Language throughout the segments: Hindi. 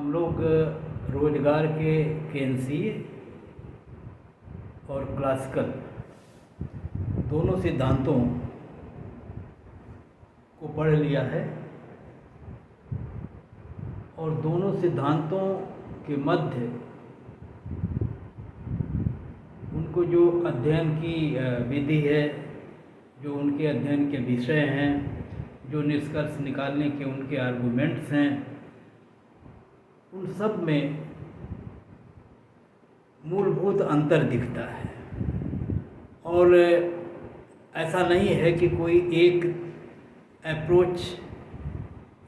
हम लोग रोजगार के केंद्रीय और क्लासिकल दोनों सिद्धांतों को पढ़ लिया है और दोनों सिद्धांतों के मध्य उनको जो अध्ययन की विधि है, जो उनके अध्ययन के विषय हैं, जो निष्कर्ष निकालने के उनके आर्गुमेंट्स हैं, उन सब में मूलभूत अंतर दिखता है। और ऐसा नहीं है कि कोई एक अप्रोच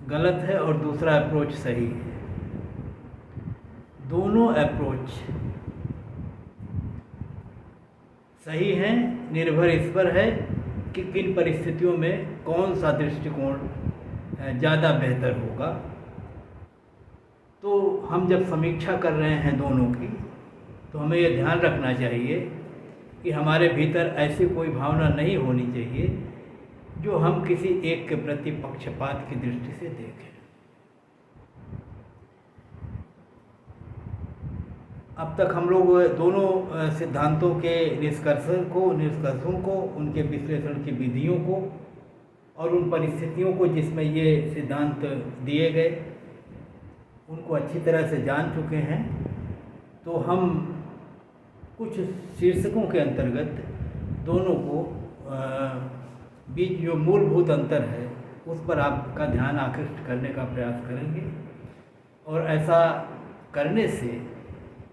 गलत है और दूसरा अप्रोच सही है। दोनों अप्रोच सही हैं, निर्भर इस पर है कि किन परिस्थितियों में कौन सा दृष्टिकोण ज़्यादा बेहतर होगा। तो हम जब समीक्षा कर रहे हैं दोनों की, तो हमें यह ध्यान रखना चाहिए कि हमारे भीतर ऐसी कोई भावना नहीं होनी चाहिए जो हम किसी एक के प्रति पक्षपात की दृष्टि से देखें। अब तक हम लोग दोनों सिद्धांतों के निष्कर्षों को, उनके विश्लेषण की विधियों को और उन परिस्थितियों को जिसमें ये सिद्धांत दिए गए, उनको अच्छी तरह से जान चुके हैं। तो हम कुछ शीर्षकों के अंतर्गत दोनों को बीच जो मूलभूत अंतर है उस पर आपका ध्यान आकृष्ट करने का प्रयास करेंगे। और ऐसा करने से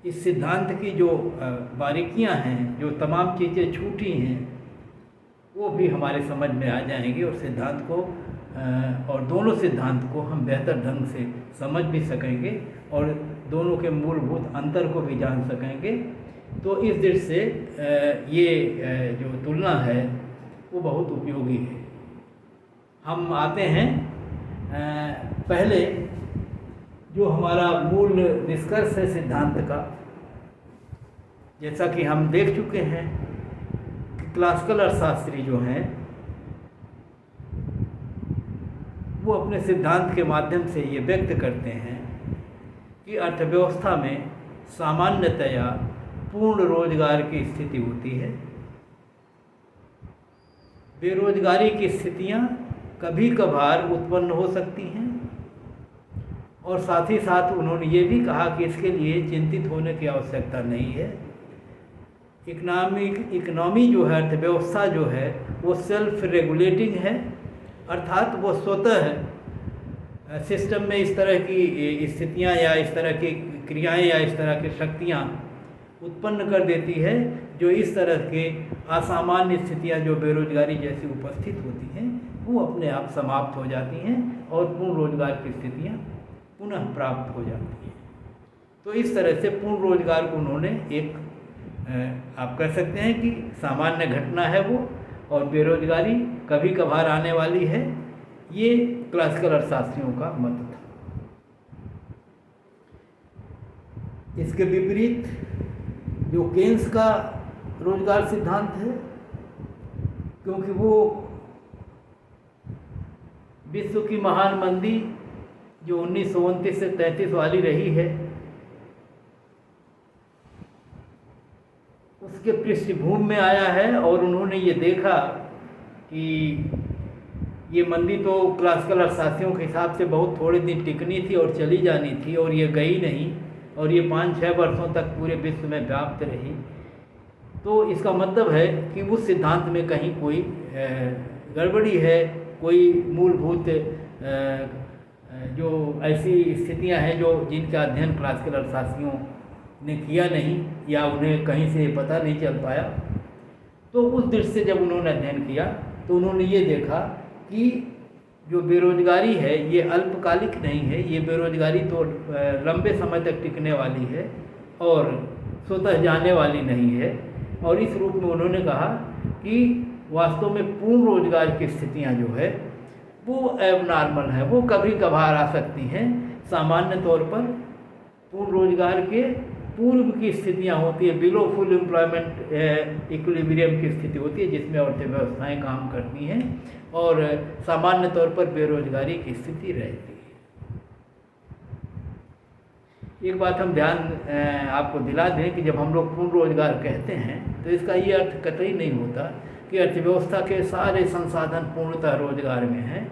इस सिद्धांत की जो बारीकियां हैं, जो तमाम चीज़ें छूटी हैं, वो भी हमारे समझ में आ जाएंगी और सिद्धांत को और दोनों सिद्धांत को हम बेहतर ढंग से समझ भी सकेंगे और दोनों के मूलभूत अंतर को भी जान सकेंगे। तो इस दृष्टि से ये जो तुलना है वो बहुत उपयोगी है। हम आते हैं पहले जो हमारा मूल निष्कर्ष है सिद्धांत का। जैसा कि हम देख चुके हैं कि क्लासिकल अर्थशास्त्री जो हैं वो अपने सिद्धांत के माध्यम से ये व्यक्त करते हैं कि अर्थव्यवस्था में सामान्यतया पूर्ण रोजगार की स्थिति होती है। बेरोजगारी की स्थितियां कभी कभार उत्पन्न हो सकती हैं और साथ ही साथ उन्होंने ये भी कहा कि इसके लिए चिंतित होने की आवश्यकता नहीं है। इकनॉमी जो है, अर्थव्यवस्था जो है, वो सेल्फ रेगुलेटिंग है, अर्थात वो स्वतः सिस्टम में इस तरह की स्थितियां या इस तरह की क्रियाएं या इस तरह की शक्तियां उत्पन्न कर देती है जो इस तरह के असामान्य स्थितियां जो बेरोजगारी जैसी उपस्थित होती हैं वो अपने आप समाप्त हो जाती हैं और पूर्ण रोजगार की स्थितियां पुनः प्राप्त हो जाती हैं। तो इस तरह से पूर्ण रोजगार को उन्होंने एक आप कह सकते हैं कि सामान्य घटना है वो, और बेरोजगारी कभी कभार आने वाली है, ये क्लासिकल अर्थशास्त्रियों का मत था। इसके विपरीत जो केन्स का रोजगार सिद्धांत है, क्योंकि वो विश्व की महान मंदी जो 1929 से 33 वाली रही है, उसके पृष्ठभूमि में आया है और उन्होंने ये देखा कि ये मंदी तो क्लासिकल अर्थशास्त्रियों के हिसाब से बहुत थोड़े दिन टिकनी थी और चली जानी थी, और ये गई नहीं और ये 5-6 वर्षों तक पूरे विश्व में व्याप्त रही। तो इसका मतलब है कि उस सिद्धांत में कहीं कोई गड़बड़ी है, कोई मूलभूत जो ऐसी स्थितियां हैं जो जिनका अध्ययन क्लासिकल अर्थशास्त्रियों ने किया नहीं या उन्हें कहीं से पता नहीं चल पाया। तो उस दृष्टि से जब उन्होंने अध्ययन किया तो उन्होंने ये देखा कि जो बेरोजगारी है ये अल्पकालिक नहीं है, ये बेरोजगारी तो लंबे समय तक टिकने वाली है और स्वतः जाने वाली नहीं है। और इस रूप में उन्होंने कहा कि वास्तव में पूर्ण रोजगार की स्थितियां जो है वो एबनॉर्मल है, वो कभी कभार आ सकती हैं। सामान्य तौर पर पूर्ण रोजगार के पूर्व की स्थितियां होती है, बिलो फुल एम्प्लॉयमेंट इक्विलिब्रियम की स्थिति होती है जिसमें अर्थव्यवस्थाएं काम करती हैं, और सामान्य तौर पर बेरोजगारी की स्थिति रहती है। एक बात हम ध्यान आपको दिला दें कि जब हम लोग पूर्ण रोजगार कहते हैं तो इसका ये अर्थ कतई नहीं होता कि अर्थव्यवस्था के सारे संसाधन पूर्णतः रोजगार में हैं।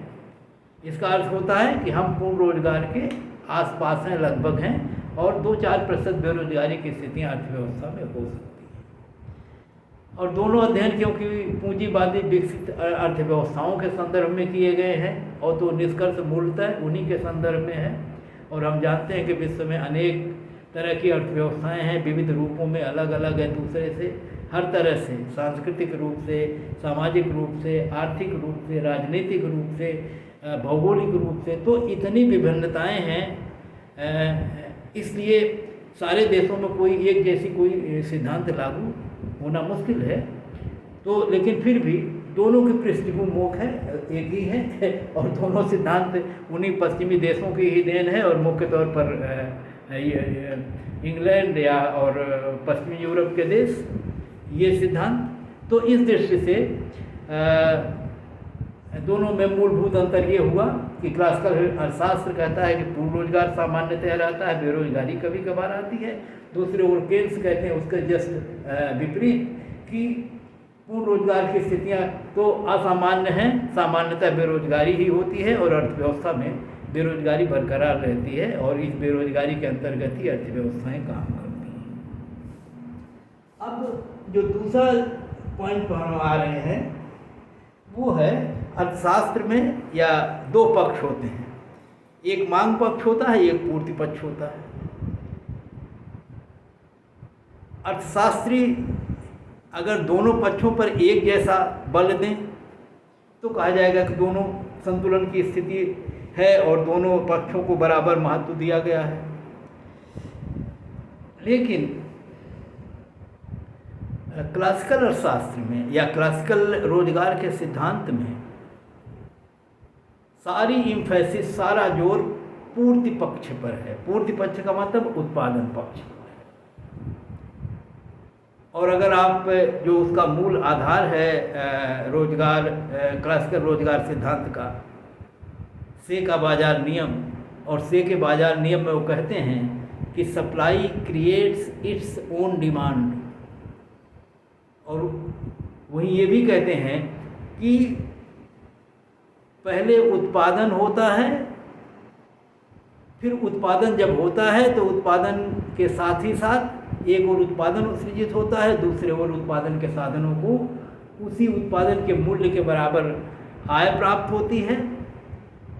इसका अर्थ होता है कि हम पूर्ण रोजगार के आसपास हैं, लगभग हैं, और 2-4% बेरोजगारी की स्थितियाँ अर्थव्यवस्था में हो सकती हैं। और दोनों अध्ययन क्योंकि पूंजीवादी विकसित अर्थव्यवस्थाओं के संदर्भ में किए गए हैं और तो निष्कर्ष मूलतः उन्हीं के संदर्भ में है। और हम जानते हैं कि विश्व में अनेक तरह की अर्थव्यवस्थाएं हैं, विविध रूपों में, अलग अलग है दूसरे से, हर तरह से, सांस्कृतिक रूप से, सामाजिक रूप से, आर्थिक रूप से, राजनीतिक रूप से, भौगोलिक रूप से, तो इतनी विभिन्नताएं हैं। इसलिए सारे देशों में कोई एक जैसी कोई सिद्धांत लागू होना मुश्किल है। तो लेकिन फिर भी दोनों की पृष्ठभूमि है, एक ही है, और दोनों सिद्धांत उन्हीं पश्चिमी देशों की ही देन है, और मुख्य तौर पर इंग्लैंड या और पश्चिमी यूरोप के देश, ये सिद्धांत। तो इस दृष्टि से दोनों में मूलभूत अंतर ये हुआ कि क्लासिकल अर्थशास्त्र कहता है कि पूर्ण रोजगार सामान्यतः रहता है, बेरोजगारी कभी कभार आती है। दूसरे ओर केन्स कहते हैं उसके जस्ट विपरीत कि पूर्ण रोजगार की स्थितियाँ तो असामान्य हैं, सामान्यतः बेरोजगारी ही होती है और अर्थव्यवस्था में बेरोजगारी बरकरार रहती है, और इस बेरोजगारी के अंतर्गत ही अर्थव्यवस्थाएं काम करती हैं। अब जो दूसरा पॉइंट पर हम आ रहे हैं वो है अर्थशास्त्र में या दो पक्ष होते हैं, एक मांग पक्ष होता है, एक पूर्ति पक्ष होता है। अर्थशास्त्री अगर दोनों पक्षों पर एक जैसा बल दें तो कहा जाएगा कि दोनों संतुलन की स्थिति है और दोनों पक्षों को बराबर महत्व दिया गया है। लेकिन क्लासिकल अर्थशास्त्र में या क्लासिकल रोजगार के सिद्धांत में सारी इम्फेसिस, सारा जोर पूर्ति पक्ष पर है। पूर्ति पक्ष का मतलब उत्पादन पक्ष। और अगर आप जो उसका मूल आधार है रोजगार, क्लासिकल रोजगार सिद्धांत का, से का बाजार नियम, और से के बाजार नियम में वो कहते हैं कि supply creates its own demand, और वहीं ये भी कहते हैं कि पहले उत्पादन होता है, फिर उत्पादन जब होता है तो उत्पादन के साथ ही साथ एक और उत्पादन सृजित होता है, दूसरे और उत्पादन के साधनों को उसी उत्पादन के मूल्य के बराबर आय प्राप्त होती है।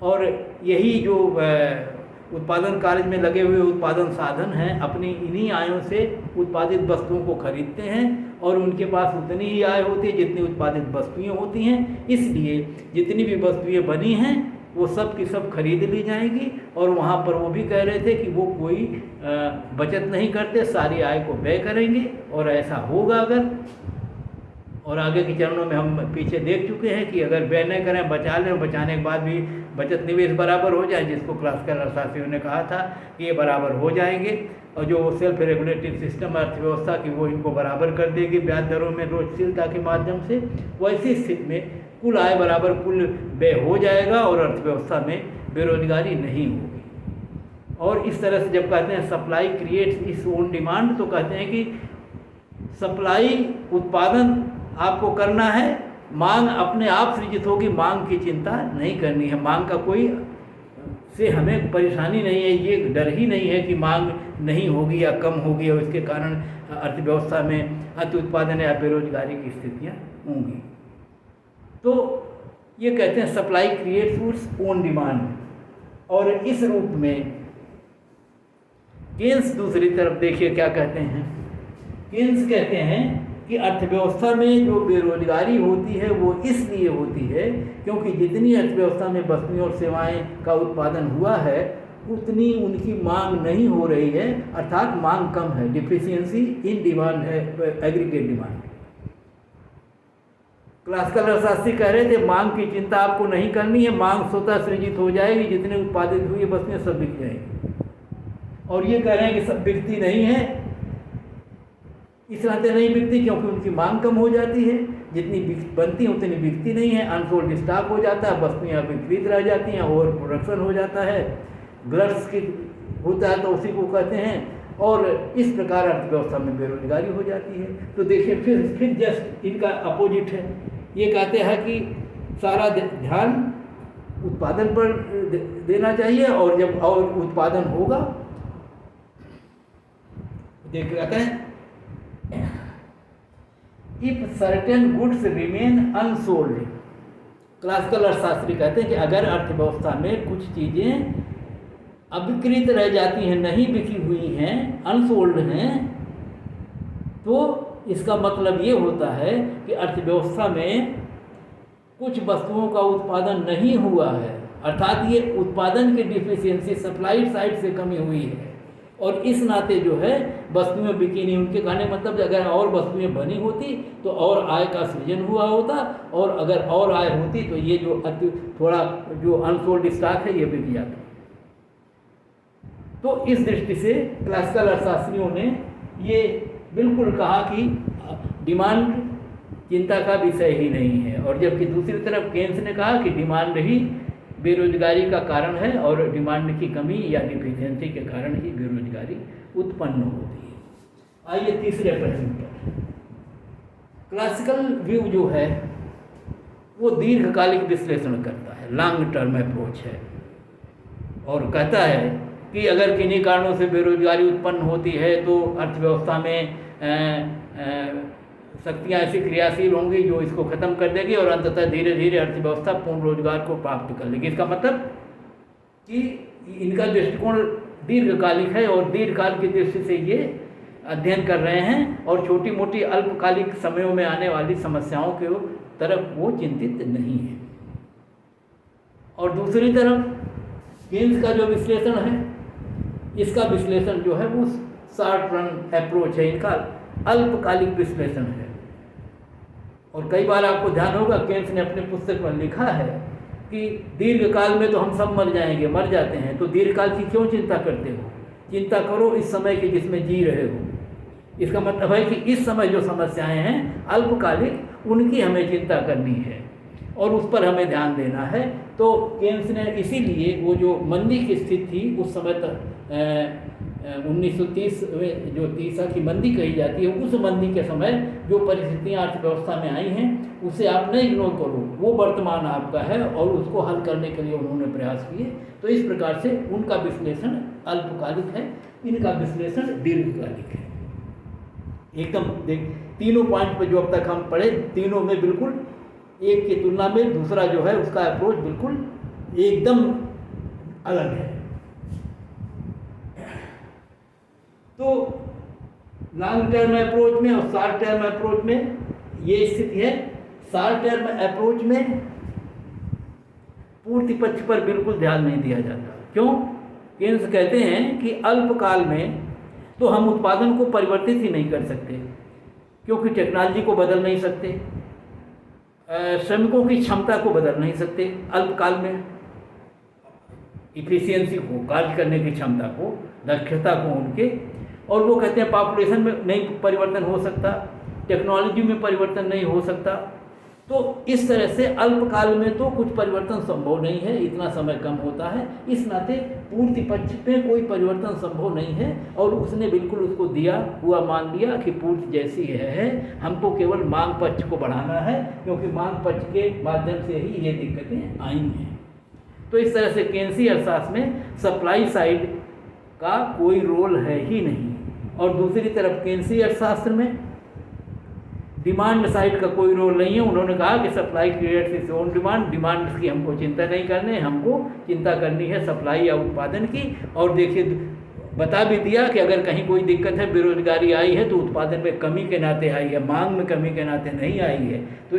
और यही जो उत्पादन कार्य में लगे हुए उत्पादन साधन हैं अपनी इन्हीं आयों से उत्पादित वस्तुओं को खरीदते हैं, और उनके पास उतनी ही आय होती है जितनी उत्पादित वस्तुएं होती हैं। इसलिए जितनी भी वस्तुएं बनी हैं वो सब की सब खरीद ली जाएंगी, और वहाँ पर वो भी कह रहे थे कि वो कोई बचत नहीं करते, सारी आय को व्यय करेंगे, और ऐसा होगा अगर। और आगे के चरणों में हम पीछे देख चुके हैं कि अगर व्यय न करें, बचा लें, बचाने के बाद भी बचत निवेश बराबर हो जाए, जिसको क्लासिकल अर्थशास्त्रियों ने कहा था कि ये बराबर हो जाएंगे, और जो सेल्फ रेगुलेटिव सिस्टम अर्थव्यवस्था की वो इनको बराबर कर देगी ब्याज दरों में रोजशीलता के माध्यम से। वैसी स्थिति में कुल आय बराबर कुल व्यय हो जाएगा और अर्थव्यवस्था में बेरोजगारी नहीं होगी। और इस तरह से जब कहते हैं supply creates its own demand, तो कहते हैं कि सप्लाई उत्पादन आपको करना है, मांग अपने आप सृजित होगी, मांग की चिंता नहीं करनी है, मांग का कोई से हमें परेशानी नहीं है, ये डर ही नहीं है कि मांग नहीं होगी या कम होगी और इसके कारण अर्थव्यवस्था में अति उत्पादन या बेरोजगारी की स्थितियाँ होंगी। तो ये कहते हैं supply creates its own demand. और इस रूप में केन्स दूसरी तरफ देखिए क्या कहते हैं। केन्स कहते हैं कि अर्थव्यवस्था में जो बेरोजगारी होती है वो इसलिए होती है क्योंकि जितनी अर्थव्यवस्था में वस्तुएं और सेवाएं का उत्पादन हुआ है उतनी उनकी मांग नहीं हो रही है, अर्थात मांग कम है, डिफिशियंसी इन डिमांड है, एग्रीगेट डिमांड। क्लासिकल अर्थशास्त्री कह रहे थे मांग की चिंता आपको नहीं करनी है, मांग स्वतः सृजित हो जाएगी, जितने उत्पादित हुई वस्तुएं सब बिक जाएंगी। और ये कह रहे हैं कि सब बिकती नहीं है, इस नाते नहीं बिकती क्योंकि उनकी मांग कम हो जाती है, जितनी बनती है उतनी बिकती नहीं है, अनसोल्ड स्टॉक हो जाता है, वस्तुएं विक्रीत रह जाती हैं, ओवर प्रोडक्शन हो जाता है, ग्लट्स की होता है तो उसी को कहते हैं, और इस प्रकार अर्थव्यवस्था में बेरोजगारी हो जाती है। तो देखिए फिर जस्ट इनका अपोजिट है। ये कहते हैं कि सारा ध्यान उत्पादन पर देना चाहिए, और जब और उत्पादन होगा, देख कहते हैं if certain goods remain unsold, classical अर्थशास्त्री कहते हैं कि अगर अर्थव्यवस्था में कुछ चीज़ें अविक्रयित रह जाती हैं, नहीं बिकी हुई हैं, अनसोल्ड हैं, तो इसका मतलब ये होता है कि अर्थव्यवस्था में कुछ वस्तुओं का उत्पादन नहीं हुआ है, अर्थात ये उत्पादन की डिफिशियंसी, सप्लाई साइड से कमी हुई है, और इस नाते जो है वस्तुएं बिकी नहीं। उनके कहने मतलब अगर और वस्तुएं बनी होती तो और आय का सृजन हुआ होता, और अगर और आय होती तो ये जो थोड़ा जो अनसोल्ड स्टॉक है ये बिक जाता। तो इस दृष्टि से क्लासिकल अर्थशास्त्रियों ने ये बिल्कुल कहा कि डिमांड चिंता का विषय ही नहीं है, और जबकि दूसरी तरफ केन्स ने कहा कि डिमांड ही बेरोजगारी का कारण है, और डिमांड की कमी या डिफिशियंसी के कारण ही बेरोजगारी उत्पन्न होती है। आइए तीसरे प्रश्न पर। क्लासिकल व्यू जो है वो दीर्घकालिक विश्लेषण करता है, लॉन्ग टर्म अप्रोच है, और कहता है कि अगर किन्हीं कारणों से बेरोजगारी उत्पन्न होती है तो अर्थव्यवस्था में शक्तियाँ ऐसी क्रियाशील होंगी जो इसको ख़त्म कर देगी, और अंततः धीरे धीरे अर्थव्यवस्था पूर्ण रोजगार को प्राप्त कर लेगी। इसका मतलब कि इनका दृष्टिकोण दीर्घकालिक है, और दीर्घकाल की दृष्टि से ये अध्ययन कर रहे हैं, और छोटी मोटी अल्पकालिक समयों में आने वाली समस्याओं के तरफ वो चिंतित नहीं है। और दूसरी तरफ केन्स का जो विश्लेषण है, इसका विश्लेषण जो है वो शॉर्ट रन अप्रोच है, इनका अल्पकालिक विश्लेषण है। और कई बार आपको ध्यान होगा केन्स ने अपने पुस्तक में लिखा है कि दीर्घकाल में तो हम सब मर जाएंगे, मर जाते हैं, तो दीर्घकाल की क्यों चिंता करते हो, चिंता करो इस समय की जिसमें जी रहे हो। इसका मतलब है कि इस समय जो समस्याएं हैं अल्पकालिक, उनकी हमें चिंता करनी है और उस पर हमें ध्यान देना है। तो केन्स ने इसीलिए वो जो मंदी की स्थिति थी उस समय तक 1930 में जो तीसा की मंदी कही जाती है, उस मंदी के समय जो परिस्थितियां अर्थव्यवस्था में आई हैं उसे आप नहीं इग्नोर करो, वो वर्तमान आपका है, और उसको हल करने के लिए उन्होंने प्रयास किए। तो इस प्रकार से उनका विश्लेषण अल्पकालिक है, इनका विश्लेषण दीर्घकालिक है। एकदम देख, तीनों पॉइंट पर जो अब तक हम पढ़े, तीनों में बिल्कुल एक की तुलना में दूसरा जो है उसका अप्रोच बिल्कुल एकदम अलग है। तो लॉन्ग टर्म अप्रोच में और शॉर्ट टर्म अप्रोच में ये स्थिति है। शॉर्ट टर्म अप्रोच में पूर्ति पक्ष पर बिल्कुल ध्यान नहीं दिया जाता। क्यों? केन्स कहते हैं कि अल्पकाल में तो हम उत्पादन को परिवर्तित ही नहीं कर सकते, क्योंकि टेक्नोलॉजी को बदल नहीं सकते, श्रमिकों की क्षमता को बदल नहीं सकते अल्पकाल में, इफिशियंसी को, कार्य करने की क्षमता को, दक्षता को उनके, और वो कहते हैं पॉपुलेशन में नहीं परिवर्तन हो सकता, टेक्नोलॉजी में परिवर्तन नहीं हो सकता। तो इस तरह से अल्पकाल में तो कुछ परिवर्तन संभव नहीं है, इतना समय कम होता है, इस नाते पूर्ति पक्ष पे कोई परिवर्तन संभव नहीं है। और उसने बिल्कुल उसको दिया हुआ मान लिया कि पूर्ति जैसी है, हमको केवल मांग पक्ष को बढ़ाना है, क्योंकि मांग पक्ष के माध्यम से ही ये दिक्कतें आई हैं। तो इस तरह से केन्सी अर्थशास्त्र में सप्लाई साइड का कोई रोल है ही नहीं, और दूसरी तरफ केन्सी अर्थशास्त्र में डिमांड साइड का कोई रोल नहीं है। उन्होंने कहा कि supply creates its own demand, demand की हमको चिंता नहीं करनी है, हमको चिंता करनी है सप्लाई या उत्पादन की। और देखिए बता भी दिया कि अगर कहीं कोई दिक्कत है, बेरोजगारी आई है, तो उत्पादन में कमी के नाते आई है, मांग में कमी के नाते नहीं आई है। तो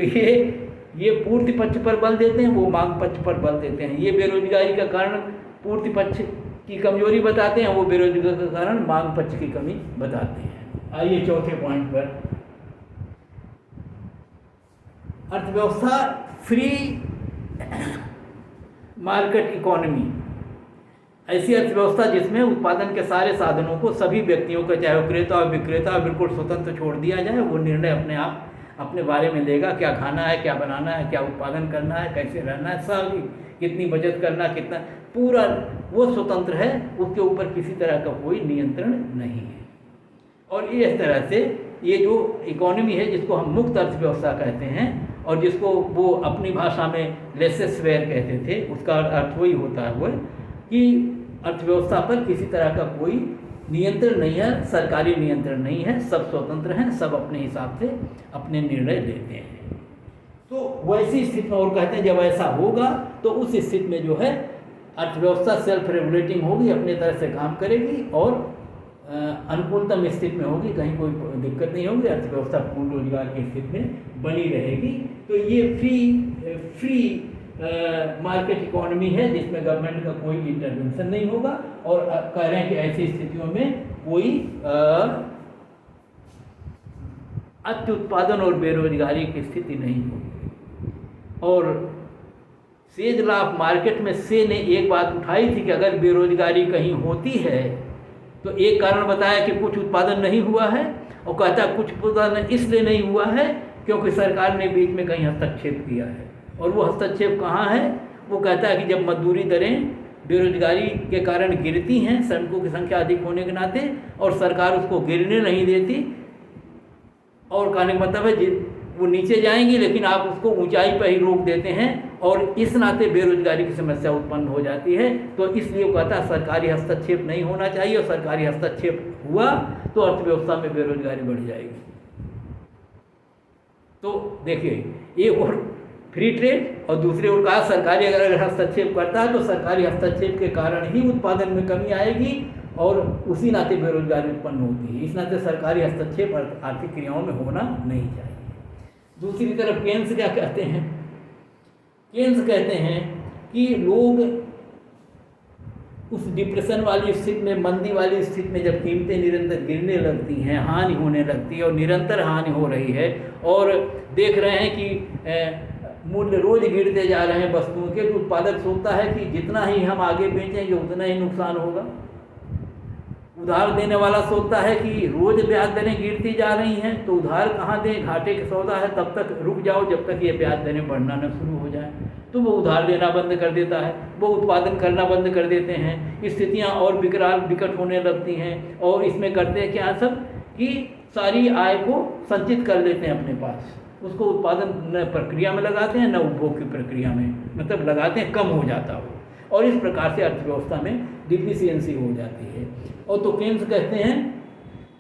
ये पूर्ति पक्ष पर बल देते हैं, वो मांग पक्ष पर बल देते हैं। ये बेरोजगारी का कारण पूर्ति पक्ष की कमजोरी बताते हैं, वो बेरोजगारी का कारण मांग पक्ष की कमी बताते हैं। आइए चौथे पॉइंट पर, अर्थव्यवस्था फ्री मार्केट इकोनॉमी, ऐसी अर्थव्यवस्था जिसमें उत्पादन के सारे साधनों को सभी व्यक्तियों को, चाहे वो क्रेता और विक्रेता, बिल्कुल स्वतंत्र छोड़ दिया जाए, वो निर्णय अपने आप अपने बारे में लेगा, क्या खाना है, क्या बनाना है, क्या उत्पादन करना है, कैसे रहना है, सब कितनी बचत करना, कितना, पूरा वो स्वतंत्र है, उसके ऊपर किसी तरह का कोई नियंत्रण नहीं है। और इस तरह से ये जो इकोनॉमी है, जिसको हम मुक्त अर्थव्यवस्था कहते हैं और जिसको वो अपनी भाषा में लेसेस-फेयर कहते थे, उसका अर्थ वही होता है वो कि अर्थव्यवस्था पर किसी तरह का कोई नियंत्रण नहीं है, सरकारी नियंत्रण नहीं है, सब स्वतंत्र हैं, सब अपने हिसाब से अपने निर्णय लेते हैं। तो वैसी स्थिति में, और कहते हैं जब ऐसा होगा तो उस स्थिति में जो है अर्थव्यवस्था सेल्फ रेगुलेटिंग होगी, अपने तरह से काम करेगी और अनुकूलतम स्थिति में होगी, कहीं कोई दिक्कत नहीं होगी, अर्थव्यवस्था पूर्ण रोजगार की स्थिति में बनी रहेगी। तो ये फ्री मार्केट इकोनॉमी है जिसमें गवर्नमेंट का कोई इंटरवेंशन नहीं होगा, और कह रहे हैं कि ऐसी स्थितियों में कोई अत्युत्पादन और बेरोजगारी की स्थिति नहीं होगी। और सेज लॉ ऑफ मार्केट में से ने एक बात उठाई थी कि अगर बेरोजगारी कहीं होती है तो एक कारण बताया कि कुछ उत्पादन नहीं हुआ है, और कहता है कुछ उत्पादन इसलिए नहीं हुआ है क्योंकि सरकार ने बीच में कहीं हस्तक्षेप किया है। और वो हस्तक्षेप कहाँ है? वो कहता है कि जब मजदूरी दरें बेरोजगारी के कारण गिरती हैं, श्रमिकों की संख्या अधिक होने के नाते, और सरकार उसको गिरने नहीं देती, और कहने का मतलब है वो नीचे जाएंगी लेकिन आप उसको ऊंचाई पर ही रोक देते हैं, और इस नाते बेरोजगारी की समस्या उत्पन्न हो जाती है। तो इसलिए वो कहता है सरकारी हस्तक्षेप नहीं होना चाहिए, और सरकारी हस्तक्षेप हुआ तो अर्थव्यवस्था में बेरोजगारी बढ़ जाएगी। तो देखिए, एक और फ्री ट्रेड और दूसरे ओर कहा सरकारी अगर हस्तक्षेप करता है तो सरकारी हस्तक्षेप के कारण ही उत्पादन में कमी आएगी और उसी नाते बेरोजगारी उत्पन्न होती है। इस नाते सरकारी हस्तक्षेप आर्थिक क्रियाओं में होना नहीं चाहिए। दूसरी तरफ केन्स क्या कहते हैं? केन्स कहते हैं कि लोग उस डिप्रेशन वाली स्थिति में, मंदी वाली स्थिति में, जब कीमतें निरंतर गिरने लगती हैं, हानि होने लगती है और निरंतर हानि हो रही है, और देख रहे हैं कि मूल्य रोज गिरते जा रहे हैं वस्तुओं के, तो उत्पादक सोचता है कि जितना ही हम आगे बेचेंगे उतना ही नुकसान होगा। उधार देने वाला सोचता है कि रोज ब्याज दरें गिरती जा रही हैं तो उधार कहाँ दें, घाटे का सौदा है, तब तक रुक जाओ जब तक ये ब्याज दरें बढ़ना न शुरू हो जाए। तो वो उधार देना बंद कर देता है, वो उत्पादन करना बंद कर देते हैं। स्थितियाँ और विकट होने लगती हैं, और इसमें करते हैं क्या सब कि सारी आय को संचित कर लेते हैं अपने पास, उसको उत्पादन न प्रक्रिया में लगाते हैं न उपभोग की प्रक्रिया में, मतलब लगाते हैं, कम हो जाता हो, और इस प्रकार से अर्थव्यवस्था में डिफिशियंसी हो जाती है। और तो केन्स कहते हैं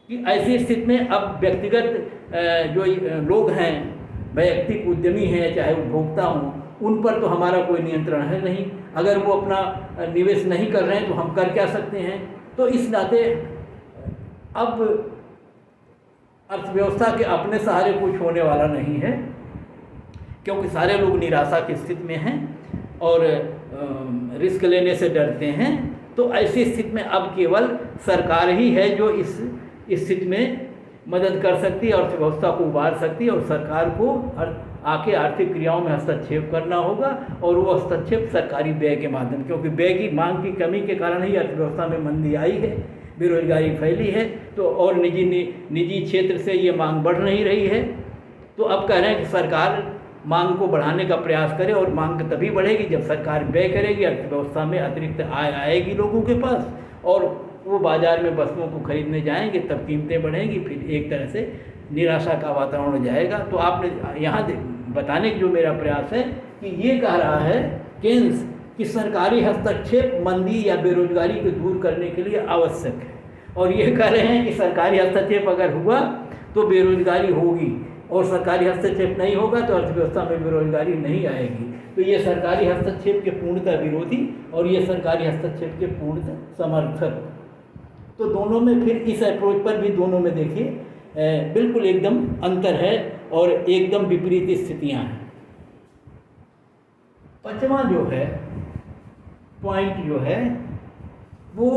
कि ऐसी स्थिति में अब व्यक्तिगत जो लोग हैं, वैयक्तिक उद्यमी हैं चाहे उपभोक्ता हों, उन पर तो हमारा कोई नियंत्रण है नहीं। अगर वो अपना निवेश नहीं कर रहे हैं तो हम कर क्या सकते हैं? तो इस नाते अब अर्थव्यवस्था के अपने सहारे कुछ होने वाला नहीं है, क्योंकि सारे लोग निराशा की स्थिति में हैं और रिस्क लेने से डरते हैं। तो ऐसी स्थिति में अब केवल सरकार ही है जो इस स्थिति में मदद कर सकती है, अर्थव्यवस्था को उबार सकती है, और सरकार को आके आर्थिक क्रियाओं में हस्तक्षेप करना होगा, और वो हस्तक्षेप सरकारी व्यय के माध्यम, क्योंकि व्यय की मांग की कमी के कारण ही अर्थव्यवस्था में मंदी आई है, बेरोजगारी फैली है, तो और निजी क्षेत्र से ये मांग बढ़ नहीं रही है। तो अब कह रहे हैं कि सरकार मांग को बढ़ाने का प्रयास करे, और मांग तभी बढ़ेगी जब सरकार व्यय करेगी, अर्थव्यवस्था में अतिरिक्त आय आएगी लोगों के पास, और वो बाज़ार में वस्तुओं को खरीदने जाएंगे, तब कीमतें बढ़ेंगी, फिर एक तरह से निराशा का वातावरण हो जाएगा। तो आपने यहाँ बताने की जो मेरा प्रयास है कि ये कह रहा है केन्स कि सरकारी हस्तक्षेप मंदी या बेरोजगारी को दूर करने के लिए आवश्यक है, और ये कह रहे हैं कि सरकारी हस्तक्षेप अगर हुआ तो बेरोजगारी होगी, और सरकारी हस्तक्षेप नहीं होगा तो अर्थव्यवस्था में बेरोजगारी नहीं आएगी। तो ये सरकारी हस्तक्षेप के पूर्णतः विरोधी और ये सरकारी हस्तक्षेप के पूर्णतः समर्थक। तो दोनों में फिर इस अप्रोच पर भी दोनों में देखिए बिल्कुल एकदम अंतर है और एकदम विपरीत स्थितियां हैं। पांचवा जो है पॉइंट जो है वो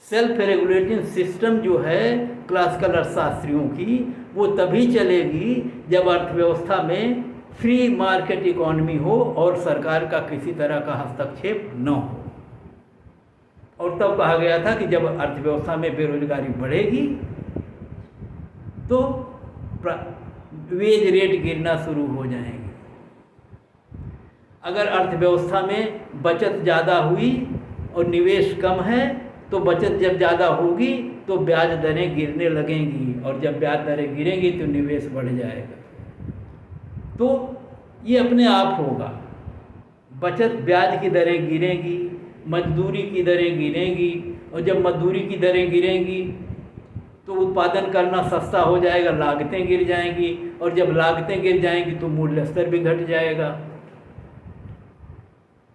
सेल्फ रेगुलेटिंग सिस्टम जो है क्लासिकल अर्थशास्त्रियों की, वो तभी चलेगी जब अर्थव्यवस्था में फ्री मार्केट इकोनॉमी हो और सरकार का किसी तरह का हस्तक्षेप न हो। और तब कहा गया था कि जब अर्थव्यवस्था में बेरोजगारी बढ़ेगी तो वेज रेट गिरना शुरू हो जाएंगे। अगर अर्थव्यवस्था में बचत ज़्यादा हुई और निवेश कम है तो बचत जब ज़्यादा होगी तो ब्याज दरें गिरने लगेंगी, और जब ब्याज दरें गिरेंगी तो निवेश बढ़ जाएगा। तो ये अपने आप होगा। बचत ब्याज की दरें गिरेंगी, मजदूरी की दरें गिरेंगी, और जब मजदूरी की दरें गिरेंगी तो उत्पादन करना सस्ता हो जाएगा, लागतें गिर जाएंगी, और जब लागतें गिर जाएंगी तो मूल्य स्तर भी घट जाएगा।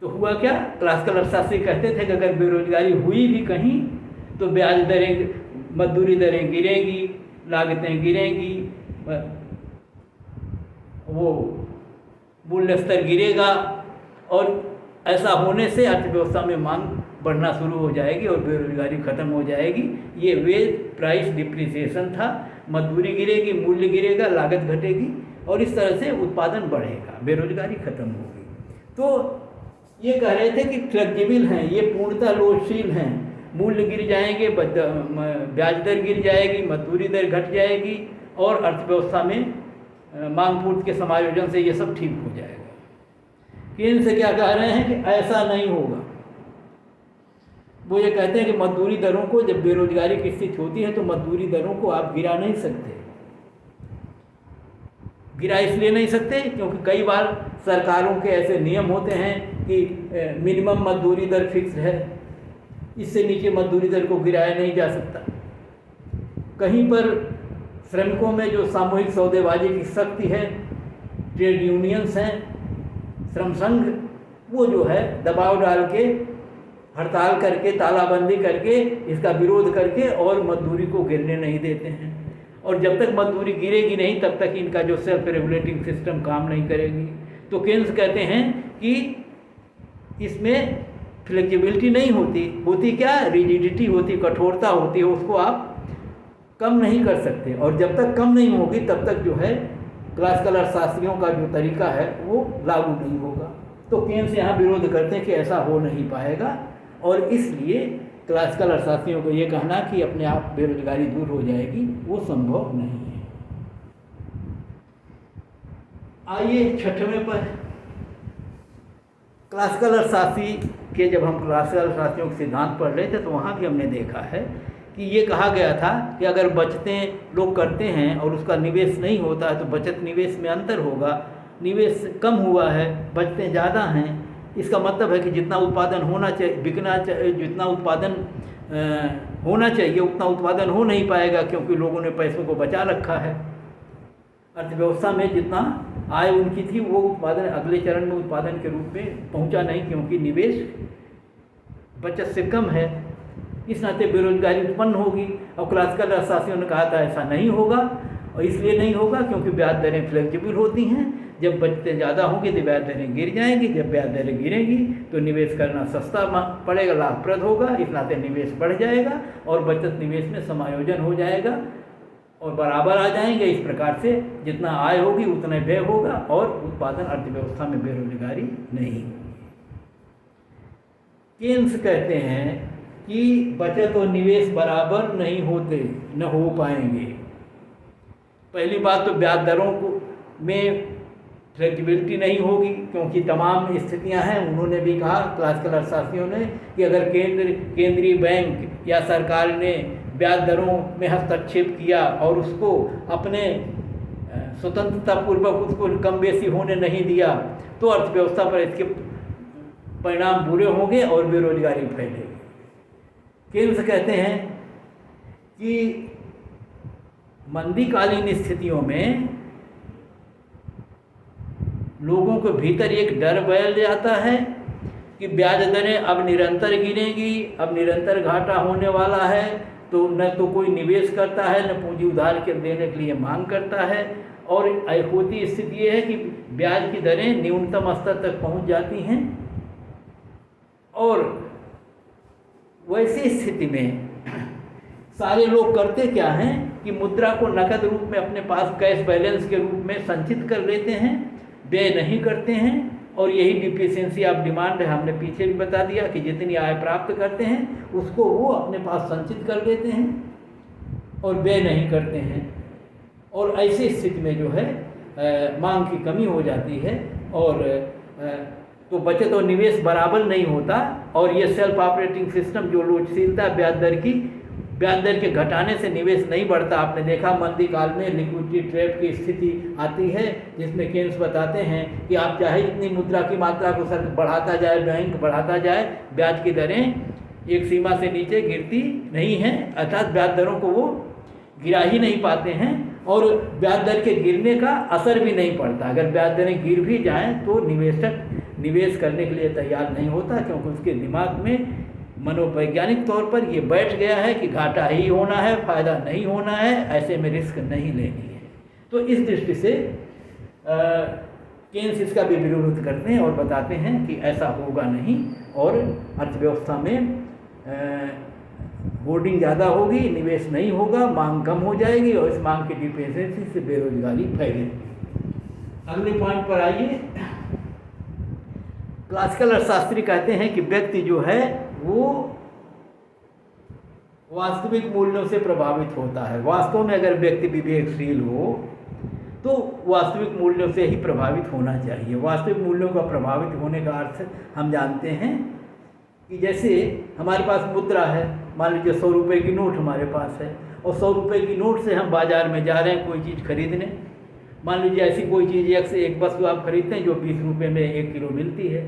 तो हुआ क्या, क्लासिकल अर्थशास्त्री कहते थे कि अगर बेरोजगारी हुई भी कहीं तो ब्याज दरें, मजदूरी दरें गिरेंगी, लागतें गिरेंगी, वो मूल्य स्तर गिरेगा, और ऐसा होने से अर्थव्यवस्था में मांग बढ़ना शुरू हो जाएगी और बेरोजगारी खत्म हो जाएगी। ये वेज प्राइस डिप्रिसिएशन था। मजदूरी गिरेगी, मूल्य गिरेगा, लागत घटेगी, और इस तरह से उत्पादन बढ़ेगा, बेरोजगारी खत्म होगी। तो ये कह रहे थे कि फ्लेक्सिबल हैं, ये पूर्णतः लोचशील हैं। मूल्य गिर जाएंगे, ब्याज दर गिर जाएगी, मजदूरी दर घट जाएगी, और अर्थव्यवस्था में मांग पूर्ति के समायोजन से ये सब ठीक हो जाएगा। केंद्र से क्या कह रहे हैं कि ऐसा नहीं होगा। वो ये कहते हैं कि मजदूरी दरों को, जब बेरोजगारी की स्थिति होती है तो मजदूरी दरों को आप गिरा नहीं सकते। गिरा इसलिए नहीं सकते क्योंकि कई बार सरकारों के ऐसे नियम होते हैं कि मिनिमम मजदूरी दर फिक्स है, इससे नीचे मजदूरी दर को गिराया नहीं जा सकता। कहीं पर श्रमिकों में जो सामूहिक सौदेबाजी की शक्ति है, ट्रेड यूनियंस हैं, श्रम संघ, वो जो है दबाव डाल के, हड़ताल करके, तालाबंदी करके, इसका विरोध करके और मजदूरी को गिरने नहीं देते हैं। और जब तक मजदूरी गिरेगी नहीं तब तक इनका जो सेल्फ रेगुलेटिंग सिस्टम काम नहीं करेगी। तो केंद्र कहते हैं कि इसमें फ्लेक्सिबिलिटी नहीं होती क्या, रिजिडिटी होती, कठोरता होती है, उसको आप कम नहीं कर सकते। और जब तक कम नहीं होगी तब तक जो है क्लासिकल अर्थशास्त्रियों का जो तरीका है वो लागू नहीं होगा। तो केंद्र यहाँ विरोध करते हैं कि ऐसा हो नहीं पाएगा, और इसलिए क्लासिकल अर्थशास्त्रियों को ये कहना कि अपने आप बेरोजगारी दूर हो जाएगी, वो संभव नहीं है। आइए छठवें पर, क्लासिकल अर्थशास्त्री के, जब हम क्लासिकल अर्थशास्त्रियों के सिद्धांत पढ़ रहे थे तो वहाँ भी हमने देखा है कि ये कहा गया था कि अगर बचतें लोग करते हैं और उसका निवेश नहीं होता है तो बचत निवेश में अंतर होगा। निवेश कम हुआ है, बचतें ज़्यादा हैं, इसका मतलब है कि जितना उत्पादन होना चाहिए, बिकना चाहिए, जितना उत्पादन होना चाहिए उतना उत्पादन हो नहीं पाएगा क्योंकि लोगों ने पैसों को बचा रखा है। अर्थव्यवस्था में जितना आय उनकी थी वो उत्पादन अगले चरण में उत्पादन के रूप में पहुंचा नहीं, क्योंकि निवेश बचत से कम है। इस नाते बेरोजगारी उत्पन्न होगी। और क्लासिकल अर्थशास्त्रियों ने कहा था ऐसा नहीं होगा, और इसलिए नहीं होगा क्योंकि ब्याज दरें फ्लेक्सिबल होती हैं। जब बचतें ज़्यादा होंगी तो ब्याज दरें गिर जाएंगी, जब ब्याज दरें गिरेंगी तो निवेश करना सस्ता पड़ेगा, लाभप्रद होगा, इस नाते निवेश बढ़ जाएगा और बचत निवेश में समायोजन हो जाएगा और बराबर आ जाएंगे। इस प्रकार से जितना आय होगी उतना व्यय होगा और उत्पादन अर्थव्यवस्था में बेरोजगारी नहीं होगी। केन्स कहते हैं कि बचत और निवेश बराबर नहीं होते, न हो पाएंगे। पहली बात तो ब्याज दरों को में फ्लेक्सिबिलिटी नहीं होगी क्योंकि तमाम स्थितियां हैं। उन्होंने भी कहा, क्लासिकल अर्थशास्त्रियों ने, कि अगर केंद्रीय बैंक या सरकार ने ब्याज दरों में हस्तक्षेप किया और उसको अपने स्वतंत्रतापूर्वक उसको कम बेसी होने नहीं दिया तो अर्थव्यवस्था पर इसके परिणाम बुरे होंगे और बेरोजगारी फैलेगी। केन्स कहते हैं कि मंदीकालीन स्थितियों में लोगों के भीतर एक डर बैठ जाता है कि ब्याज दरें अब निरंतर गिरेंगी, अब निरंतर घाटा होने वाला है, तो न तो कोई निवेश करता है, न पूंजी उधार के देने के लिए मांग करता है। और होती स्थिति ये है कि ब्याज की दरें न्यूनतम स्तर तक पहुंच जाती हैं। और वैसी स्थिति में सारे लोग करते क्या हैं कि मुद्रा को नकद रूप में अपने पास कैश बैलेंस के रूप में संचित कर लेते हैं, व्यय नहीं करते हैं। और यही डिफिशिएंसी ऑफ डिमांड है। हमने पीछे भी बता दिया कि जितनी आय प्राप्त करते हैं उसको वो अपने पास संचित कर लेते हैं और व्यय नहीं करते हैं। और ऐसी स्थिति में जो है मांग की कमी हो जाती है और तो बचत और निवेश बराबर नहीं होता। और ये सेल्फ ऑपरेटिंग सिस्टम जो लोचशीलता ब्याज दर के घटाने से निवेश नहीं बढ़ता। आपने देखा मंदी काल में लिक्विडिटी ट्रैप की स्थिति आती है, जिसमें केन्स बताते हैं कि आप चाहे इतनी मुद्रा की मात्रा को सर बढ़ाता जाए, बैंक बढ़ाता जाए, ब्याज की दरें एक सीमा से नीचे गिरती नहीं हैं, अर्थात ब्याज दरों को वो गिरा ही नहीं पाते हैं और ब्याज दर के गिरने का असर भी नहीं पड़ता। अगर ब्याज दरें गिर भी जाएं तो निवेशक निवेश करने के लिए तैयार नहीं होता, क्योंकि उसके दिमाग में मनोवैज्ञानिक तौर पर ये बैठ गया है कि घाटा ही होना है, फ़ायदा नहीं होना है, ऐसे में रिस्क नहीं लेनी है। तो इस दृष्टि से केन्स इसका भी विरोध करते हैं और बताते हैं कि ऐसा होगा नहीं और अर्थव्यवस्था में होर्डिंग ज़्यादा होगी, निवेश नहीं होगा, मांग कम हो जाएगी और इस मांग की डिपेंडेंसी से बेरोजगारी फैलेगी। अगले पॉइंट पर आइए। क्लासिकल अर्थशास्त्री कहते हैं कि व्यक्ति जो है वो वास्तविक मूल्यों से प्रभावित होता है। वास्तव में अगर व्यक्ति विवेकशील हो तो वास्तविक मूल्यों से ही प्रभावित होना चाहिए। वास्तविक मूल्यों का प्रभावित होने का अर्थ हम जानते हैं कि जैसे हमारे पास मुद्रा है, मान लीजिए 100 रुपये की नोट हमारे पास है और 100 रुपये की नोट से हम बाज़ार में जा रहे हैं कोई चीज़ खरीदने। मान लीजिए ऐसी कोई चीज़ एक वस्तु आप खरीदते हैं जो 20 रुपये में 1 किलो मिलती है,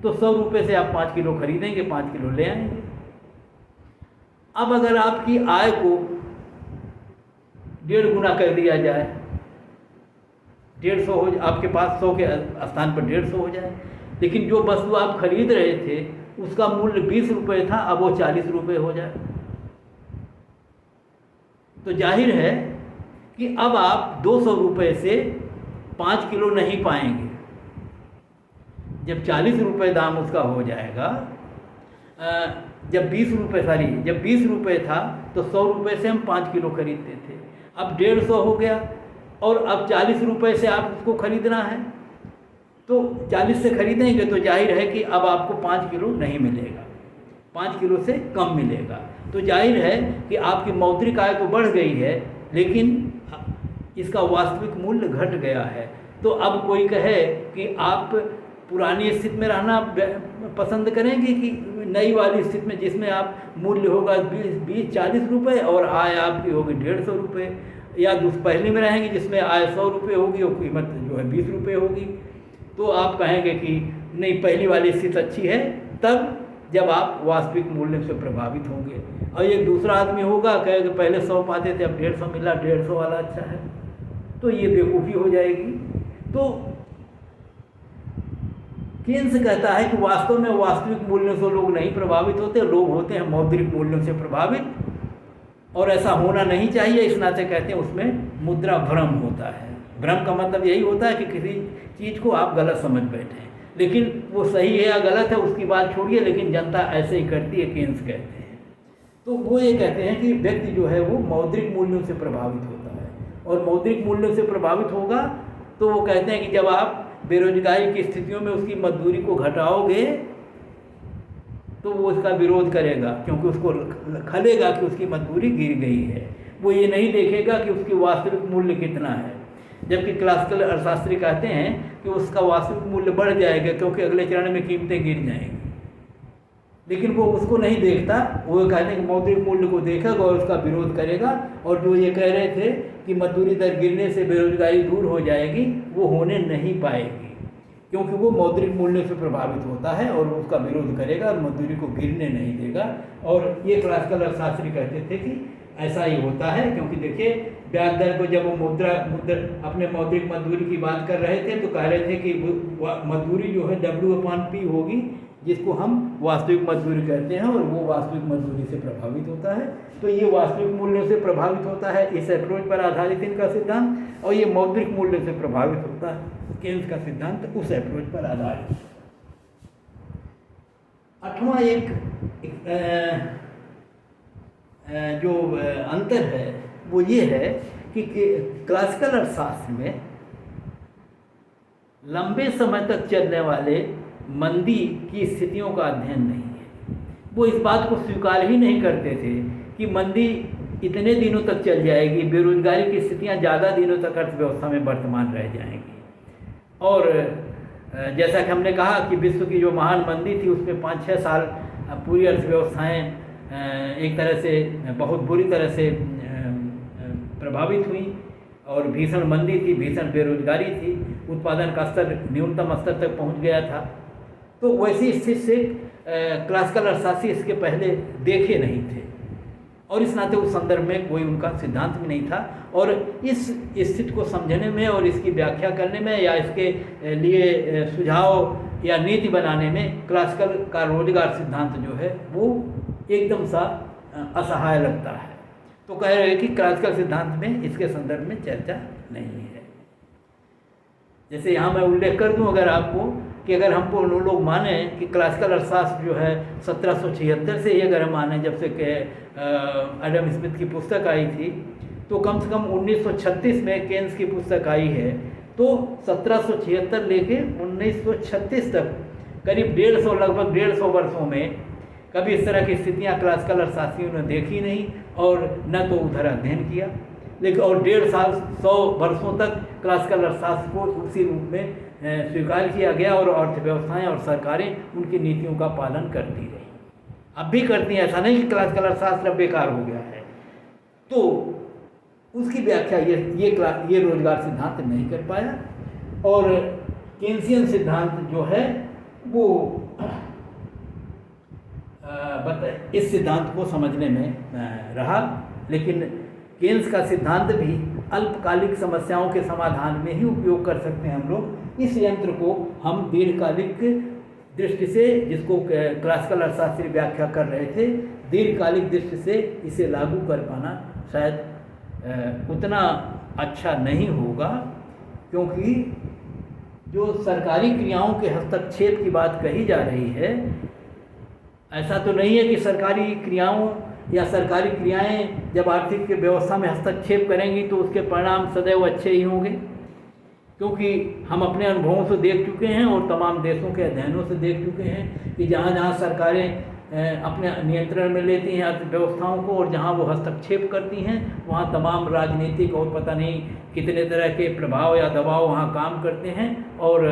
तो 100 रुपये से आप 5 किलो खरीदेंगे, 5 किलो ले आएंगे। अब अगर आपकी आय को 1.5 गुना कर दिया जाए, 150 हो, आपके पास 100 के स्थान पर 150 हो जाए, लेकिन जो वस्तु आप खरीद रहे थे उसका मूल्य 20 रुपये था, अब वो 40 रुपये हो जाए, तो जाहिर है कि अब आप 200 रुपये से 5 किलो नहीं पाएंगे। जब 40 रुपये दाम उसका हो जाएगा, जब 20 रुपये था तो 100 रुपये से हम 5 किलो खरीदते थे, अब 150 हो गया और अब 40 रुपये से आप उसको खरीदना है, तो 40 से खरीदेंगे तो जाहिर है कि अब आपको 5 किलो नहीं मिलेगा, 5 किलो से कम मिलेगा। तो जाहिर है कि आपकी मौद्रिक आय तो बढ़ गई है लेकिन इसका वास्तविक मूल्य घट गया है। तो अब कोई कहे कि आप पुरानी स्थिति में रहना पसंद करेंगे कि नई वाली स्थिति में जिसमें आप मूल्य होगा 40 रुपये और आय आपकी होगी 150 रुपये, या पहले में रहेंगे जिसमें आय 100 रुपये होगी और कीमत जो है 20 रुपये होगी, तो आप कहेंगे कि नहीं पहली वाली स्थिति अच्छी है, तब जब आप वास्तविक मूल्य से प्रभावित होंगे। और एक दूसरा आदमी होगा कहेगा पहले 100 पाते थे अब 150 मिला, 150 वाला अच्छा है, तो ये बेवकूफ़ी हो जाएगी। तो केन्स कहता है कि वास्तव में वास्तविक मूल्यों से लोग नहीं प्रभावित होते, लोग होते हैं मौद्रिक मूल्यों से प्रभावित, और ऐसा होना नहीं चाहिए। इस नाते कहते हैं उसमें मुद्रा भ्रम होता है। भ्रम का मतलब यही होता है कि किसी चीज़ को आप गलत समझ बैठे, लेकिन वो सही है या गलत है उसकी बात छोड़िए, लेकिन जनता ऐसे ही करती है, केन्स कहते हैं। तो वो ये कहते हैं कि व्यक्ति जो है वो मौद्रिक मूल्यों से प्रभावित होता है, और मौद्रिक मूल्यों से प्रभावित होगा तो वो कहते हैं कि जब आप बेरोजगारी की स्थितियों में उसकी मजदूरी को घटाओगे तो वो उसका विरोध करेगा, क्योंकि उसको खलेगा कि उसकी मजदूरी गिर गई है। वो ये नहीं देखेगा कि उसकी वास्तविक मूल्य कितना है, जबकि क्लासिकल अर्थशास्त्री कहते हैं कि उसका वास्तविक मूल्य बढ़ जाएगा क्योंकि अगले चरण में कीमतें गिर जाएंगी। लेकिन वो उसको नहीं देखता, वो कहते हैं कि मौद्रिक मूल्य को देखेगा और उसका विरोध करेगा। और जो ये कह रहे थे कि मजदूरी दर गिरने से बेरोजगारी दूर हो जाएगी, वो होने नहीं पाएगी, क्योंकि वो मौद्रिक मूल्य से प्रभावित होता है और उसका विरोध करेगा और मजदूरी को गिरने नहीं देगा। और ये क्लासिकल अर्थशास्त्री कहते थे कि ऐसा ही होता है, क्योंकि देखिए ब्याज दर को जब वो अपने मौद्रिक मजदूरी की बात कर रहे थे तो कह रहे थे कि मजदूरी जो है W/P होगी, जिसको हम वास्तविक मजदूरी कहते हैं, और वो वास्तविक मजदूरी से प्रभावित होता है। तो ये वास्तविक मूल्यों से प्रभावित होता है, इस अप्रोच पर आधारित इनका सिद्धांत, और ये मौद्रिक मूल्य से प्रभावित होता है केन्स का सिद्धांत उस अप्रोच पर आधारित। 8वां एक जो अंतर है वो ये है कि क्लासिकल अर्थशास्त्र में लंबे समय तक चलने वाले मंदी की स्थितियों का अध्ययन नहीं है। वो इस बात को स्वीकार ही नहीं करते थे कि मंदी इतने दिनों तक चल जाएगी, बेरोजगारी की स्थितियां ज़्यादा दिनों तक अर्थव्यवस्था में वर्तमान रह जाएंगी। और जैसा कि हमने कहा कि विश्व की जो महान मंदी थी उसमें 5-6 साल पूरी अर्थव्यवस्थाएं एक तरह से बहुत बुरी तरह से प्रभावित हुई और भीषण मंदी थी, भीषण बेरोजगारी थी, उत्पादन का स्तर न्यूनतम स्तर तक पहुंच गया था। तो वैसी स्थिति से क्लासिकल अर्थशास्त्री इसके पहले देखे नहीं थे और इस नाते उस संदर्भ में कोई उनका सिद्धांत भी नहीं था। और इस स्थिति को समझने में और इसकी व्याख्या करने में या इसके लिए सुझाव या नीति बनाने में क्लासिकल का रोजगार सिद्धांत जो है वो एकदम सा असहाय लगता है। तो कह रहे हैं कि क्लासिकल सिद्धांत में इसके संदर्भ में चर्चा नहीं है। जैसे यहाँ मैं उल्लेख कर दूँ अगर आपको कि अगर हमको लोग माने कि क्लासिकल अर्थशास्त्र जो है 1776 से ही अगर हम माने जब से कि एडम स्मिथ की पुस्तक आई थी, तो कम से कम 1936 में केन्स की पुस्तक आई है। तो 1776 लेके 1936 तक करीब 150 लगभग 150 वर्षों में कभी इस तरह की स्थितियाँ क्लासिकल अर्थशास्त्रियों ने देखी नहीं और न तो उधर अध्ययन किया। लेकिन और 150 वर्षों तक क्लासिकल अर्थशास्त्र को उसी रूप में स्वीकार किया गया और अर्थव्यवस्थाएं और सरकारें उनकी नीतियों का पालन करती रही, अब भी करती हैं। ऐसा नहीं कि क्लासिकल अर्थशास्त्र बेकार हो गया है। तो उसकी व्याख्या ये रोजगार सिद्धांत नहीं कर पाया और केन्सियन सिद्धांत जो है वो इस सिद्धांत को समझने में रहा। लेकिन केन्स का सिद्धांत भी अल्पकालिक समस्याओं के समाधान में ही उपयोग कर सकते हैं हम लोग। इस यंत्र को हम दीर्घकालिक दृष्टि से, जिसको क्लासिकल अर्थशास्त्री व्याख्या कर रहे थे, दीर्घकालिक दृष्टि से इसे लागू कर पाना शायद उतना अच्छा नहीं होगा, क्योंकि जो सरकारी क्रियाओं के हस्तक्षेप की बात कही जा रही है, ऐसा तो नहीं है कि सरकारी क्रियाओं या सरकारी क्रियाएं जब आर्थिक व्यवस्था में हस्तक्षेप करेंगी तो उसके परिणाम सदैव अच्छे ही होंगे, क्योंकि हम अपने अनुभवों से देख चुके हैं और तमाम देशों के अध्ययनों से देख चुके हैं कि जहाँ जहाँ सरकारें अपने नियंत्रण में लेती हैं अर्थव्यवस्थाओं को और जहाँ वो हस्तक्षेप करती हैं वहाँ तमाम राजनीतिक और पता नहीं कितने तरह के प्रभाव या दबाव वहाँ काम करते हैं और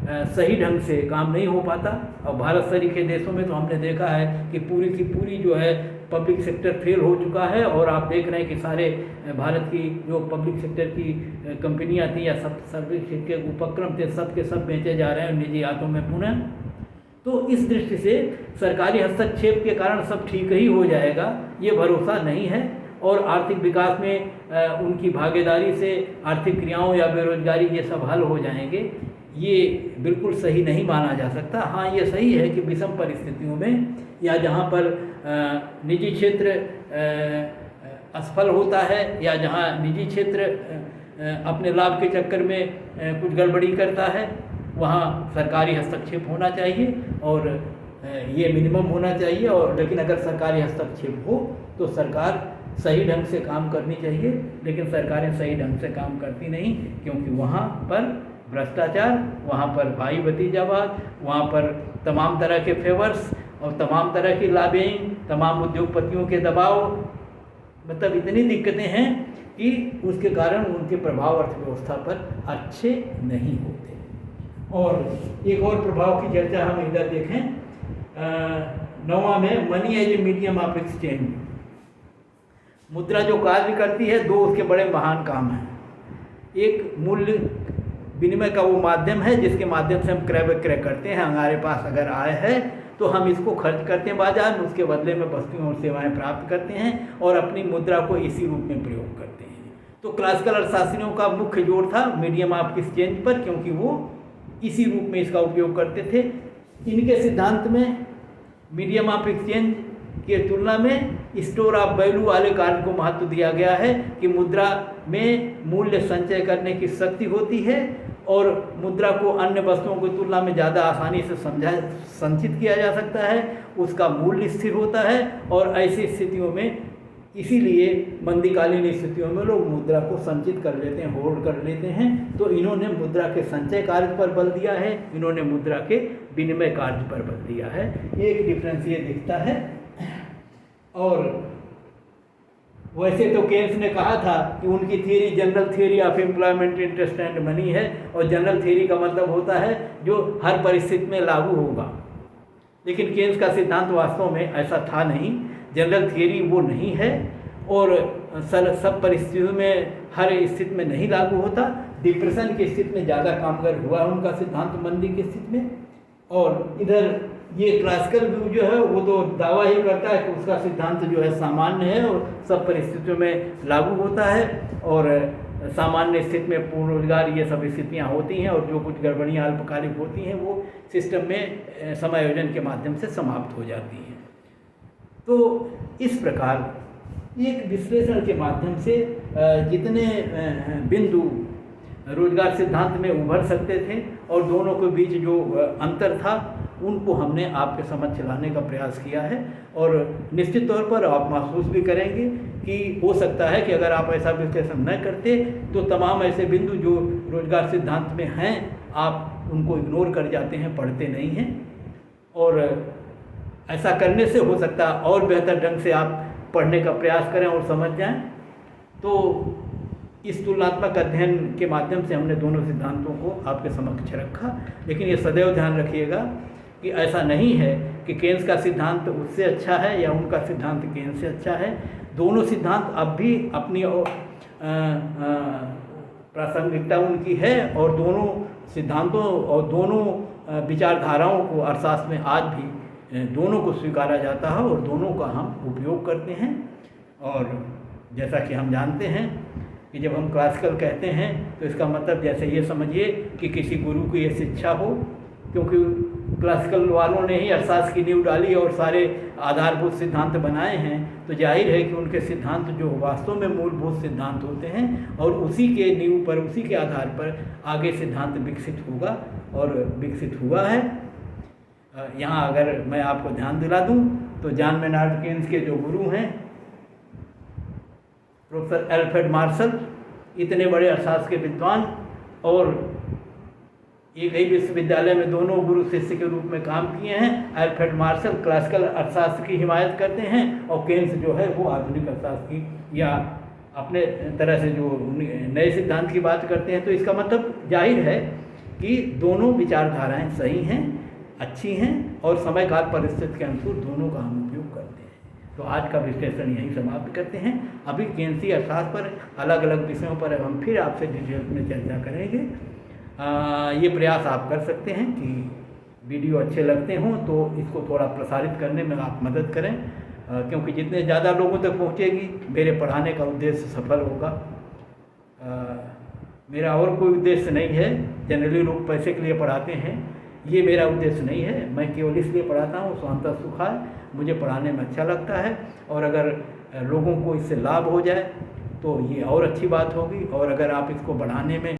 सही ढंग से काम नहीं हो पाता। और भारत सरीखे देशों में तो हमने देखा है कि पूरी की पूरी जो है पब्लिक सेक्टर फेल हो चुका है और आप देख रहे हैं कि सारे भारत की जो पब्लिक सेक्टर की कंपनियां थी या सब सर्विस के उपक्रम थे सब के सब बेचे जा रहे हैं निजी हाथों में पुनः। तो इस दृष्टि से सरकारी हस्तक्षेप के कारण सब ठीक ही हो जाएगा ये भरोसा नहीं है और आर्थिक विकास में उनकी भागीदारी से आर्थिक क्रियाओं या बेरोजगारी ये सब हल हो जाएंगे, ये बिल्कुल सही नहीं माना जा सकता। हाँ, ये सही है कि विषम परिस्थितियों में या जहाँ पर निजी क्षेत्र असफल होता है या जहाँ निजी क्षेत्र अपने लाभ के चक्कर में कुछ गड़बड़ी करता है, वहाँ सरकारी हस्तक्षेप होना चाहिए और ये मिनिमम होना चाहिए। और लेकिन अगर सरकारी हस्तक्षेप हो तो सरकार सही ढंग से काम करनी चाहिए, लेकिन सरकारें सही ढंग से काम करती नहीं, क्योंकि वहाँ पर भ्रष्टाचार, वहाँ पर भाई भतीजावाद, वहाँ पर तमाम तरह के फेवर्स और तमाम तरह की लॉबिंग, तमाम उद्योगपतियों के दबाव, मतलब इतनी दिक्कतें हैं कि उसके कारण उनके प्रभाव अर्थव्यवस्था पर अच्छे नहीं होते। और एक और प्रभाव की चर्चा हम इधर देखें, 9वां में money as a medium of exchange. मुद्रा जो कार्य करती है, दो उसके बड़े महान काम हैं। एक मूल्य विनिमय का वो माध्यम है जिसके माध्यम से हम क्रय विक्रय करते हैं। हमारे पास अगर आय है तो हम इसको खर्च करते हैं बाजार में, उसके बदले में वस्तुएं और सेवाएं प्राप्त करते हैं और अपनी मुद्रा को इसी रूप में प्रयोग करते हैं। तो क्लासिकल अर्थशास्त्रियों का मुख्य जोर था मीडियम ऑफ एक्सचेंज पर, क्योंकि वो इसी रूप में इसका उपयोग करते थे। इनके सिद्धांत में मीडियम ऑफ एक्सचेंज के तुलना में स्टोर ऑफ वैल्यू वाले कार्य को महत्व दिया गया है कि मुद्रा में मूल्य संचय करने की शक्ति होती है और मुद्रा को अन्य वस्तुओं की तुलना में ज़्यादा आसानी से संचित किया जा सकता है, उसका मूल्य स्थिर होता है। और ऐसी स्थितियों में इसीलिए मंदीकालीन स्थितियों में लोग मुद्रा को संचित कर लेते हैं, होल्ड कर लेते हैं। तो इन्होंने मुद्रा के संचय कार्य पर बल दिया है, इन्होंने मुद्रा के विनिमय कार्य पर बल दिया है। एक डिफरेंस ये दिखता है। और वैसे तो केन्स ने कहा था कि उनकी theory general theory of employment interest and money है, और जनरल थियरी का मतलब होता है जो हर परिस्थिति में लागू होगा। लेकिन केन्स का सिद्धांत वास्तव में ऐसा था नहीं। जनरल थियरी वो नहीं है और सब परिस्थितियों में हर स्थिति में नहीं लागू होता। डिप्रेशन की स्थिति में ज़्यादा कामगार हुआ उनका सिद्धांत मंदी की स्थिति में, और इधर ये क्लासिकल व्यू जो है वो तो दावा ही करता है कि उसका सिद्धांत जो है सामान्य है और सब परिस्थितियों में लागू होता है, और सामान्य स्थिति में पूर्ण रोजगार ये सब स्थितियाँ होती हैं, और जो कुछ गड़बड़ियाँ अल्पकालिक होती हैं वो सिस्टम में समायोजन के माध्यम से समाप्त हो जाती हैं। तो इस प्रकार एक विश्लेषण के माध्यम से जितने बिंदु रोजगार सिद्धांत में उभर सकते थे और दोनों के बीच जो अंतर था उनको हमने आपके समक्ष लाने का प्रयास किया है, और निश्चित तौर पर आप महसूस भी करेंगे कि हो सकता है कि अगर आप ऐसा विश्लेषण न करते तो तमाम ऐसे बिंदु जो रोजगार सिद्धांत में हैं आप उनको इग्नोर कर जाते हैं, पढ़ते नहीं हैं, और ऐसा करने से हो सकता है और बेहतर ढंग से आप पढ़ने का प्रयास करें और समझ जाएं। तो इस तुलनात्मक अध्ययन के माध्यम से हमने दोनों सिद्धांतों को आपके समक्ष रखा। लेकिन ये सदैव ध्यान रखिएगा कि ऐसा नहीं है कि केन्स का सिद्धांत उससे अच्छा है या उनका सिद्धांत केन्स से अच्छा है। दोनों सिद्धांत अब भी अपनी प्रासंगिकता उनकी है, और दोनों सिद्धांतों और दोनों विचारधाराओं को अर्थशास्त्र में आज भी दोनों को स्वीकारा जाता है और दोनों का हम उपयोग करते हैं। और जैसा कि हम जानते हैं कि जब हम क्लासिकल कहते हैं तो इसका मतलब जैसे ये समझिए कि किसी गुरु की ये शिक्षा हो, क्योंकि क्लासिकल वालों ने ही अर्थशास्त्र की नींव डाली और सारे आधारभूत सिद्धांत बनाए हैं, तो जाहिर है कि उनके सिद्धांत जो वास्तव में मूलभूत सिद्धांत होते हैं और उसी के नींव पर, उसी के आधार पर आगे सिद्धांत विकसित होगा और विकसित हुआ है। यहाँ अगर मैं आपको ध्यान दिला दूँ तो जॉन मेनार्ड केन्स के जो गुरु हैं प्रोफेसर एल्फ्रेड मार्शल, इतने बड़े अर्थशास्त्र के विद्वान और एक ही विश्वविद्यालय में दोनों गुरु शिष्य के रूप में काम किए हैं। एल्फ्रेड मार्शल क्लासिकल अर्थशास्त्र की हिमायत करते हैं और केन्स जो है वो आधुनिक अर्थशास्त्र की या अपने तरह से जो नए सिद्धांत की बात करते हैं। तो इसका मतलब जाहिर है कि दोनों विचारधाराएं सही हैं, अच्छी हैं, और समय काल परिस्थिति के अनुसार दोनों का हम उपयोग करते हैं। तो आज का विश्लेषण यहीं समाप्त करते हैं। अभी केन्सी अर्थशास्त्र पर अलग अलग विषयों पर हम फिर आपसे डिटेल में चर्चा करेंगे। ये प्रयास आप कर सकते हैं कि वीडियो अच्छे लगते हों तो इसको थोड़ा प्रसारित करने में आप मदद करें, क्योंकि जितने ज़्यादा लोगों तक पहुँचेगी मेरे पढ़ाने का उद्देश्य सफल होगा। मेरा और कोई उद्देश्य नहीं है। जनरली लोग पैसे के लिए पढ़ाते हैं, ये मेरा उद्देश्य नहीं है। मैं केवल इसलिए पढ़ाता हूँ स्वांतः सुखाय, मुझे पढ़ाने में अच्छा लगता है, और अगर लोगों को इससे लाभ हो जाए तो ये और अच्छी बात होगी, और अगर आप इसको बढ़ाने में